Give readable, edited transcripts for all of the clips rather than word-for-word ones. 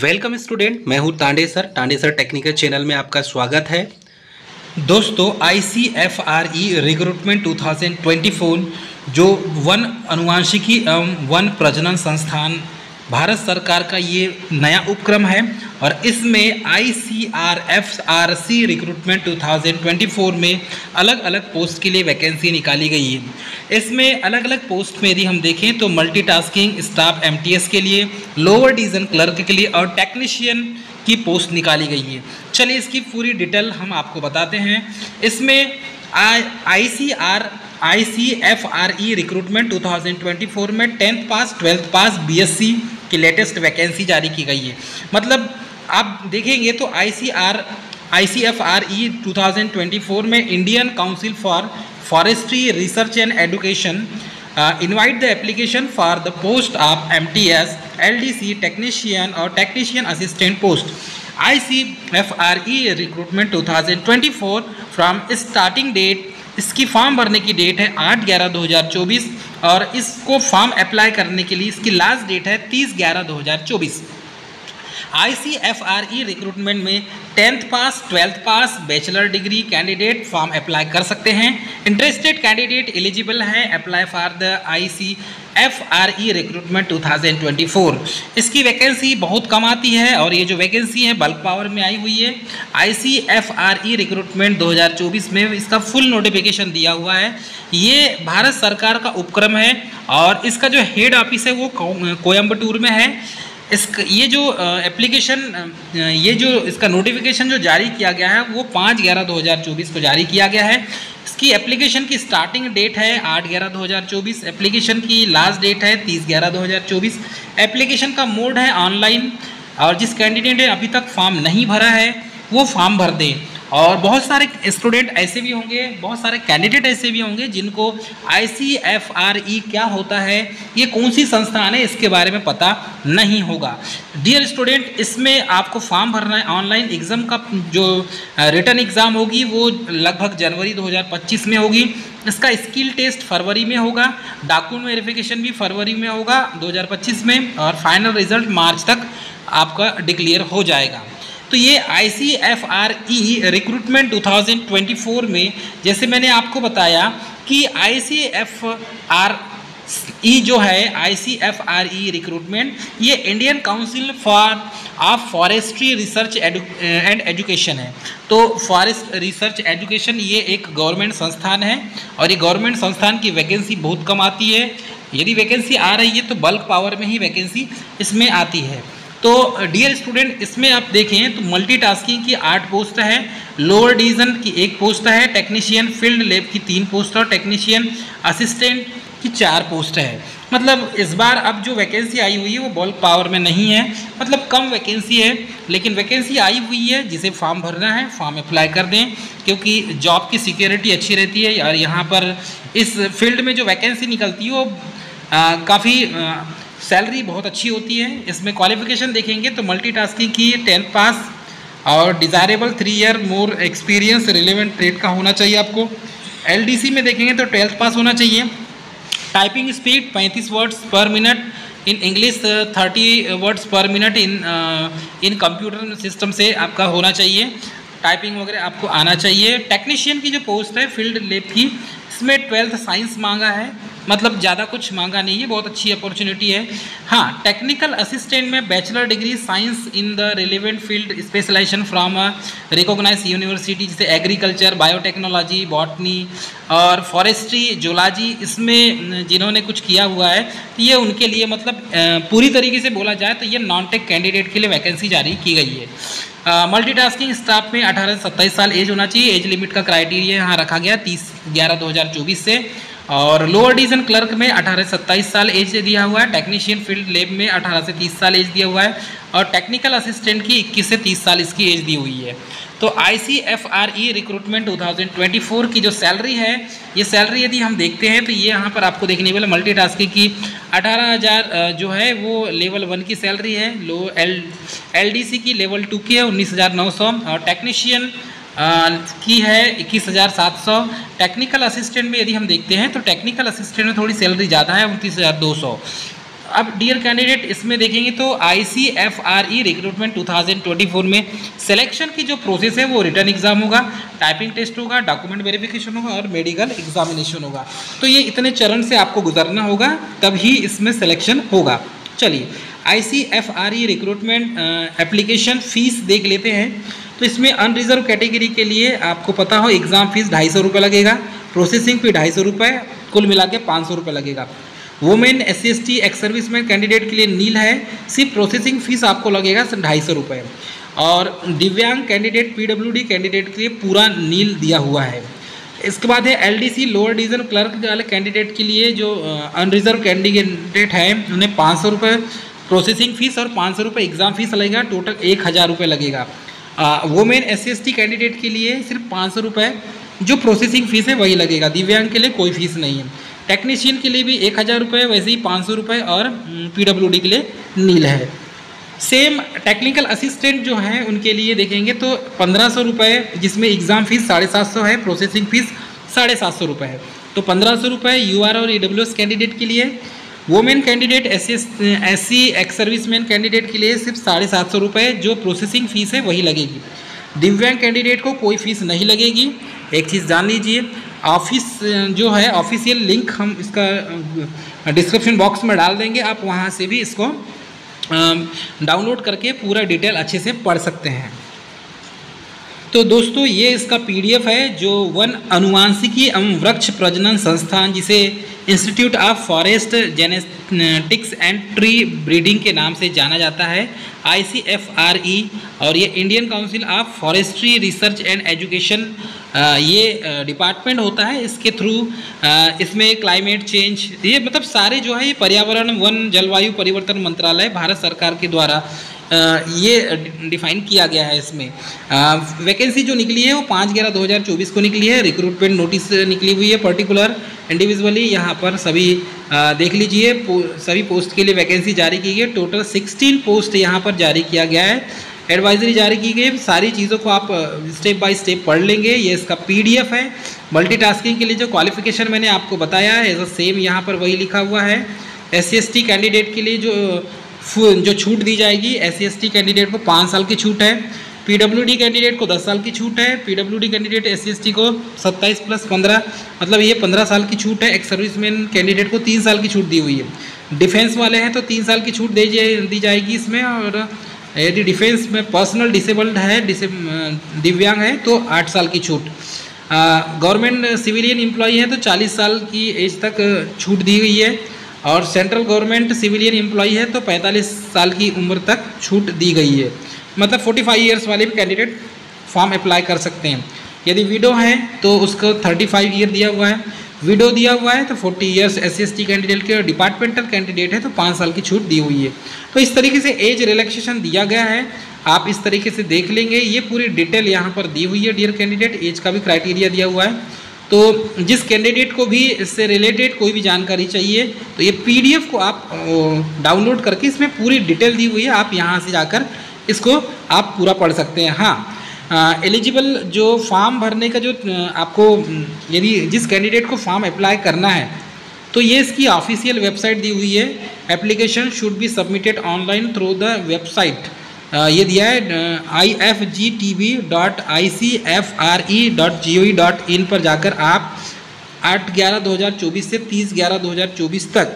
Welcome student, मैं हूं Tande sir technical channel में आपका स्वागत है। दोस्तों, ICFRE रिक्रूटमेंट 2024 जो वन अनुवांशिकी एवं वन प्रजनन संस्थान भारत सरकार का ये नया उपक्रम है और इसमें ICRFRC रिक्रूटमेंट 2024 में अलग अलग पोस्ट के लिए वैकेंसी निकाली गई है। इसमें अलग अलग पोस्ट में यदि हम देखें तो मल्टीटास्किंग स्टाफ MTS के लिए, लोअर डिवीजन क्लर्क के लिए और टेक्नीशियन की पोस्ट निकाली गई है। चलिए इसकी पूरी डिटेल हम आपको बताते हैं। इसमें ICFRE रिक्रूटमेंट 2024 में 10th पास 12th पास BSc की लेटेस्ट वैकेंसी जारी की गई है। मतलब आप देखेंगे तो ICFRE 2024 में Indian Council for Forestry Research and Education invite the application for the post of MTS, LDC technician और technician assistant post. ICFRE recruitment 2024 from starting date, इसकी फॉर्म भरने की डेट है 8/11/2024 और इसको फॉर्म अप्लाई करने के लिए इसकी लास्ट डेट है 30/11/2024। ICFRE रिक्रूटमेंट में 10th pass 12th pass bachelor degree candidate form apply कर सकते हैं। इंटरेस्टेड कैंडिडेट एलिजिबल है apply for the ICFRE recruitment 2024। इसकी वैकेंसी बहुत कम आती है और ये जो वैकेंसी है बल्क पावर में आई हुई है। ICFRE रिक्रूटमेंट 2024 में इसका फुल नोटिफिकेशन दिया हुआ है। ये भारत सरकार का उपक्रम है और इसका जो हेड ऑफिस है वो कोयम्बटूर में है। ये जो एप्लीकेशन, ये जो इसका नोटिफिकेशन जो जारी किया गया है वो 5/11/2024 को जारी किया गया है। इसकी एप्लीकेशन की स्टार्टिंग डेट है 8/11/2024, एप्लीकेशन की लास्ट डेट है 30/11/2024। एप्लीकेशन का मोड है ऑनलाइन और जिस कैंडिडेट ने अभी तक फॉर्म नहीं भरा है वो फॉर्म भर दे। और बहुत सारे स्टूडेंट ऐसे भी होंगे, बहुत सारे कैंडिडेट ऐसे भी होंगे जिनको ICFRE क्या होता है, ये कौन सी संस्थान है, इसके बारे में पता नहीं होगा। डियर स्टूडेंट, इसमें आपको फॉर्म भरना है। ऑनलाइन एग्ज़ाम का जो रिटन एग्ज़ाम होगी वो लगभग जनवरी 2025 में होगी। इसका स्किल टेस्ट फरवरी में होगा, डॉक्यूमेंट वेरिफिकेशन भी फरवरी में होगा 2025 में और फाइनल रिजल्ट मार्च तक आपका डिक्लेयर हो जाएगा। तो ये ICFRE रिक्रूटमेंट 2024 में जैसे मैंने आपको बताया कि ICFRE जो है ICFRE रिक्रूटमेंट ये Indian council of forestry Research and education है। तो फॉरेस्ट रिसर्च एजुकेशन ये एक गवर्नमेंट संस्थान है और ये गवर्नमेंट संस्थान की वैकेंसी बहुत कम आती है। यदि वैकेंसी आ रही है तो बल्क पावर में ही वैकेंसी इसमें आती है। तो डियर स्टूडेंट, इसमें आप देखें तो मल्टीटास्किंग की 8 पोस्ट है, लोअर डिवीज़न की 1 पोस्ट है, टेक्नीशियन फील्ड लैब की 3 पोस्ट और टेक्नीशियन असिस्टेंट की 4 पोस्ट है। मतलब इस बार अब जो वैकेंसी आई हुई है वो बल्क पावर में नहीं है, मतलब कम वैकेंसी है, लेकिन वैकेंसी आई हुई है। जिसे फॉर्म भरना है फॉर्म अप्लाई कर दें क्योंकि जॉब की सिक्योरिटी अच्छी रहती है और यहाँ पर इस फील्ड में जो वैकेंसी निकलती है वो काफ़ी सैलरी बहुत अच्छी होती है। इसमें क्वालिफिकेशन देखेंगे तो मल्टीटास्किंग की 10th पास और desirable 3 year more experience relevant trade का होना चाहिए आपको। LDC में देखेंगे तो 12th पास होना चाहिए। टाइपिंग स्पीड 35 वर्ड्स पर मिनट इन इंग्लिश, 30 वर्ड्स पर मिनट इन कंप्यूटर सिस्टम से आपका होना चाहिए। टाइपिंग वगैरह आपको आना चाहिए। टेक्नीशियन की जो पोस्ट है फील्ड लैब की, इसमें 12th साइंस मांगा है, मतलब ज़्यादा कुछ मांगा नहीं है, बहुत अच्छी अपॉर्चुनिटी है। हाँ, टेक्निकल असिस्टेंट में bachelor degree science in the relevant field specialisation from recognise university जैसे एग्रीकल्चर, बायोटेक्नोलॉजी, बॉटनी और फॉरेस्ट्री, जूलॉजी, इसमें जिन्होंने कुछ किया हुआ है तो ये उनके लिए मतलब पूरी तरीके से बोला जाए तो ये नॉन टेक कैंडिडेट के लिए वैकेंसी जारी की गई है। मल्टीटास्किंग स्टाफ में 18 से 27 साल एज होना चाहिए। एज लिमिट का क्राइटेरिया यहाँ रखा गया 30/11/2024 से। और लोअर डिवीजन क्लर्क में 18 से 27 साल एज दिया हुआ है। टेक्नीशियन फील्ड लैब में 18 से 30 साल एज दिया हुआ है और टेक्निकल असिस्टेंट की 21 से 30 साल इसकी एज दी हुई है। तो ICFRE रिक्रूटमेंट 2024 की जो सैलरी है, ये सैलरी यदि हम देखते हैं तो ये यहाँ पर आपको देखने वाला मल्टीटास्किंग की 18,000 जो है वो लेवल 1 की सैलरी है। LDC की लेवल 2 की है 19,900 और टेक्नीशियन की है 21,700। टेक्निकल असिस्टेंट में यदि हम देखते हैं तो टेक्निकल असिस्टेंट में थोड़ी सैलरी ज़्यादा है 29,200। अब डियर कैंडिडेट इसमें देखेंगे तो ICFRE रिक्रूटमेंट 2024 में सिलेक्शन की जो प्रोसेस है वो रिटर्न एग्जाम होगा, टाइपिंग टेस्ट होगा, डॉक्यूमेंट वेरिफिकेशन होगा और मेडिकल एग्जामिनेशन होगा। तो ये इतने चरण से आपको गुजरना होगा, तभी इसमें सिलेक्शन होगा। चलिए ICFRE रिक्रूटमेंट एप्लीकेशन फ़ीस देख लेते हैं। तो इसमें अनरिजर्व कैटेगरी के लिए आपको पता हो एग्ज़ाम फीस 250 रुपये लगेगा, प्रोसेसिंग फी 250 रुपये, कुल मिला के 500 रुपये लगेगा। Women SC/ST ex serviceman candidate के लिए नील है, सिर्फ प्रोसेसिंग फीस आपको लगेगा 250 रुपये। और दिव्यांग कैंडिडेट PWD कैंडिडेट के लिए पूरा नील दिया हुआ है। इसके बाद है LDC लोअर डिवीज़न क्लर्क वाले कैंडिडेट के लिए जो अनरिजर्व कैंडिडेट है उन्हें 500 रुपये प्रोसेसिंग फ़ीस और 500 रुपये एग्ज़ाम फीस लगेगा, टोटल 1000 रुपये लगेगा। वुमेन SC/ST कैंडिडेट के लिए सिर्फ 500 रुपये जो प्रोसेसिंग फ़ीस है वही लगेगा, दिव्यांग के लिए कोई फ़ीस नहीं है। टेक्नीशियन के लिए भी 1000 रुपये, वैसे ही 500 रुपये और PWD के लिए नील है। सेम टेक्निकल असिस्टेंट जो हैं उनके लिए देखेंगे तो 1500 रुपये, जिसमें एग्ज़ाम फीस 750 है, प्रोसेसिंग फ़ीस 750 रुपये है। तो 1500 रुपये UR और EWS कैंडिडेट के लिए। Women candidate SC ex serviceman candidate के लिए सिर्फ 750 रुपये, जो प्रोसेसिंग फ़ीस है वही लगेगी। दिव्यांग कैंडिडेट को कोई फ़ीस नहीं लगेगी। एक चीज़ जान लीजिए, ऑफिस जो है ऑफिशियल लिंक हम इसका डिस्क्रिप्शन बॉक्स में डाल देंगे, आप वहाँ से भी इसको डाउनलोड करके पूरा डिटेल अच्छे से पढ़ सकते हैं। तो दोस्तों ये इसका PDF है जो वन अनुवांशिकी एवं वृक्ष प्रजनन संस्थान, जिसे institute of forest genetics and tree breeding के नाम से जाना जाता है, ICFRE, और ये Indian council of forestry Research and education ये डिपार्टमेंट होता है। इसके थ्रू इसमें क्लाइमेट चेंज, ये मतलब सारे जो है ये पर्यावरण वन जलवायु परिवर्तन मंत्रालय भारत सरकार के द्वारा ये डिफाइन किया गया है। इसमें वैकेंसी जो निकली है वो 5/11/2024 को निकली है। रिक्रूटमेंट नोटिस निकली हुई है पर्टिकुलर इंडिविजुअली, यहाँ पर सभी देख लीजिए, सभी पोस्ट के लिए वैकेंसी जारी की गई है। टोटल 16 पोस्ट यहाँ पर जारी किया गया है, एडवाइजरी जारी की गई है। सारी चीज़ों को आप स्टेप बाय स्टेप पढ़ लेंगे। ये इसका PDF है। मल्टीटास्किंग के लिए जो क्वालिफिकेशन मैंने आपको बताया है सेम यहाँ पर वही लिखा हुआ है। SC/ST कैंडिडेट के लिए जो छूट दी जाएगी, SC/ST कैंडिडेट को 5 साल की छूट है, PWD कैंडिडेट को 10 साल की छूट है, PWD कैंडिडेट SC/ST को 27 + 15 मतलब ये 15 साल की छूट है। एक्स सर्विसमैन कैंडिडेट को 3 साल की छूट दी हुई है। डिफेंस वाले हैं तो 3 साल की छूट दी जाएगी इसमें, और यदि डिफेंस में पर्सनल डिसेबल्ड है, दिव्यांग है तो 8 साल की छूट। गवर्नमेंट सिविलियन एम्प्लॉई है तो 40 साल की एज तक छूट दी गई है, और सेंट्रल गवर्नमेंट सिविलियन एम्प्लॉई है तो 45 साल की उम्र तक छूट दी गई है। मतलब 45 ईयर्स वाले भी कैंडिडेट फॉर्म अप्लाई कर सकते हैं। यदि विडो है तो उसको 35 ईयर दिया हुआ है, विडो दिया हुआ है तो 40 ईयर्स SC/ST कैंडिडेट के, और डिपार्टमेंटल कैंडिडेट है तो 5 साल की छूट दी हुई है। तो इस तरीके से एज रिलैक्सेशन दिया गया है, आप इस तरीके से देख लेंगे। ये पूरी डिटेल यहाँ पर दी हुई है डियर कैंडिडेट, एज का भी क्राइटेरिया दिया हुआ है। तो जिस कैंडिडेट को भी इससे रिलेटेड कोई भी जानकारी चाहिए तो ये PDF को आप डाउनलोड करके इसमें पूरी डिटेल दी हुई है, आप यहाँ से जाकर इसको आप पूरा पढ़ सकते हैं। हाँ, एलिजिबल जो फॉर्म भरने का जो आपको, यदि जिस कैंडिडेट को फॉर्म अप्लाई करना है तो ये इसकी ऑफिशियल वेबसाइट दी हुई है। Application should be submitted online through the website, ये दिया है ifgtb.icfre.gov.in पर जाकर आप 8/11/2024 से 30/11/2024 तक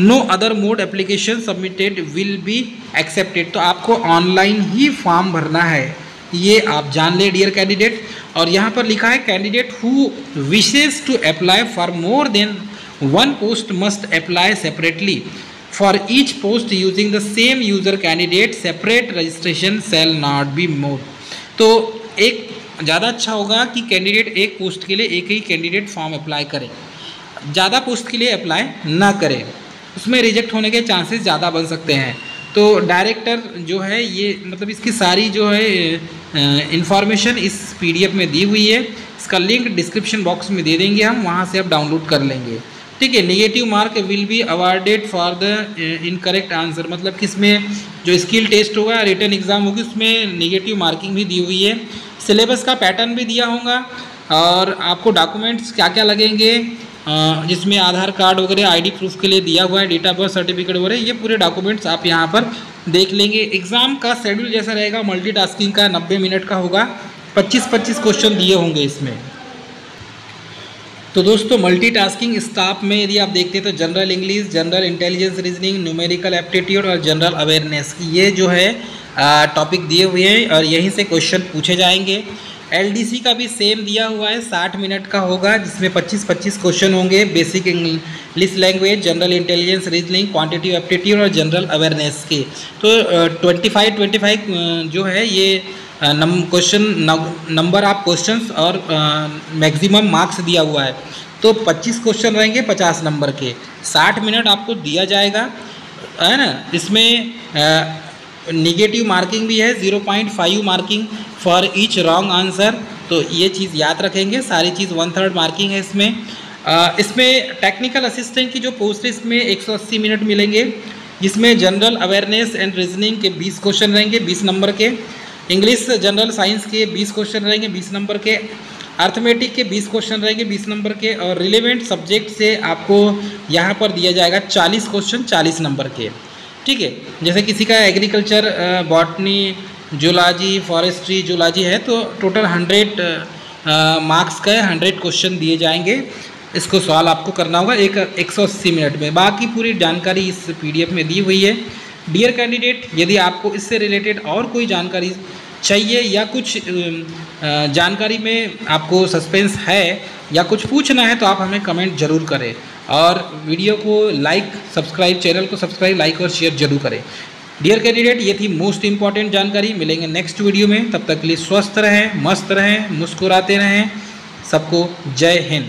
no other mode application submitted will be accepted, तो आपको ऑनलाइन ही फॉर्म भरना है, ये आप जान लें डियर कैंडिडेट। और यहाँ पर लिखा है candidate who wishes to apply for more than 1 post must apply separately for each post using the same user candidate, separate registration shall not be more। तो एक ज़्यादा अच्छा होगा कि कैंडिडेट एक पोस्ट के लिए एक ही कैंडिडेट फॉर्म अप्लाई करे, ज़्यादा पोस्ट के लिए अप्लाई ना करें, उसमें रिजेक्ट होने के चांसेस ज़्यादा बन सकते हैं। तो डायरेक्टर जो है ये मतलब इसकी सारी जो है इंफॉर्मेशन इस PDF में दी हुई है, इसका लिंक डिस्क्रिप्शन बॉक्स में दे देंगे हम, वहाँ से आप डाउनलोड कर लेंगे। ठीक है। Negative mark will be awarded for the incorrect answer, मतलब कि इसमें जो स्किल टेस्ट होगा, रिटन एग्जाम होगी, उसमें नेगेटिव मार्किंग भी दी हुई है। सिलेबस का पैटर्न भी दिया होगा और आपको डॉक्यूमेंट्स क्या क्या लगेंगे जिसमें आधार कार्ड वगैरह आईडी प्रूफ के लिए दिया हुआ है, डेट ऑफ बर्थ सर्टिफिकेट वगैरह, ये पूरे डॉक्यूमेंट्स आप यहाँ पर देख लेंगे। एग्ज़ाम का शेड्यूल जैसा रहेगा, मल्टीटास्किंग का 90 मिनट का होगा, 25-25 क्वेश्चन दिए होंगे इसमें। तो दोस्तों मल्टीटास्किंग स्टाफ में यदि आप देखते हैं तो general English, general intelligence reasoning, numerical aptitude और जनरल अवेयरनेस, ये जो है टॉपिक दिए हुए हैं और यहीं से क्वेश्चन पूछे जाएंगे। एलडीसी का भी सेम दिया हुआ है, 60 मिनट का होगा, जिसमें 25-25 क्वेश्चन होंगे। Basic English language, general intelligence reasoning, quantity aptitude और जनरल अवेयरनेस के। तो 25 जो है ये क्वेश्चन नंबर ऑफ क्वेश्चंस और मैक्सिमम मार्क्स दिया हुआ है। तो 25 क्वेश्चन रहेंगे 50 नंबर के, 60 मिनट आपको दिया जाएगा, है ना। इसमें निगेटिव मार्किंग भी है, 0.5 marking for each wrong answer, तो ये चीज़ याद रखेंगे। सारी चीज़ 1/3 मार्किंग है इसमें। इसमें टेक्निकल असिस्टेंट की जो पोस्ट है इसमें 180 मिनट मिलेंगे, जिसमें जनरल अवेयरनेस एंड रीजनिंग के 20 क्वेश्चन रहेंगे 20 नंबर के, इंग्लिश जनरल साइंस के 20 क्वेश्चन रहेंगे 20 नंबर के, अर्थमेटिक के 20 क्वेश्चन रहेंगे 20 नंबर के, और रिलेवेंट सब्जेक्ट से आपको यहाँ पर दिया जाएगा 40 क्वेश्चन 40 नंबर के, ठीक है। जैसे किसी का agriculture, botany, zoology, forestry, zoology है तो टोटल 100 मार्क्स का 100 क्वेश्चन दिए जाएंगे। इसको सवाल आपको करना होगा 180 मिनट में। बाकी पूरी जानकारी इस PDF में दी हुई है। डियर कैंडिडेट, यदि आपको इससे रिलेटेड और कोई जानकारी चाहिए या कुछ जानकारी में आपको सस्पेंस है या कुछ पूछना है तो आप हमें कमेंट जरूर करें, और वीडियो को लाइक, सब्सक्राइब, चैनल को सब्सक्राइब, लाइक और शेयर जरूर करें। डियर कैंडिडेट, ये थी मोस्ट इंपॉर्टेंट जानकारी। मिलेंगे नेक्स्ट वीडियो में, तब तक के लिए स्वस्थ रहें, मस्त रहें, मुस्कुराते रहें। सबको जय हिंद।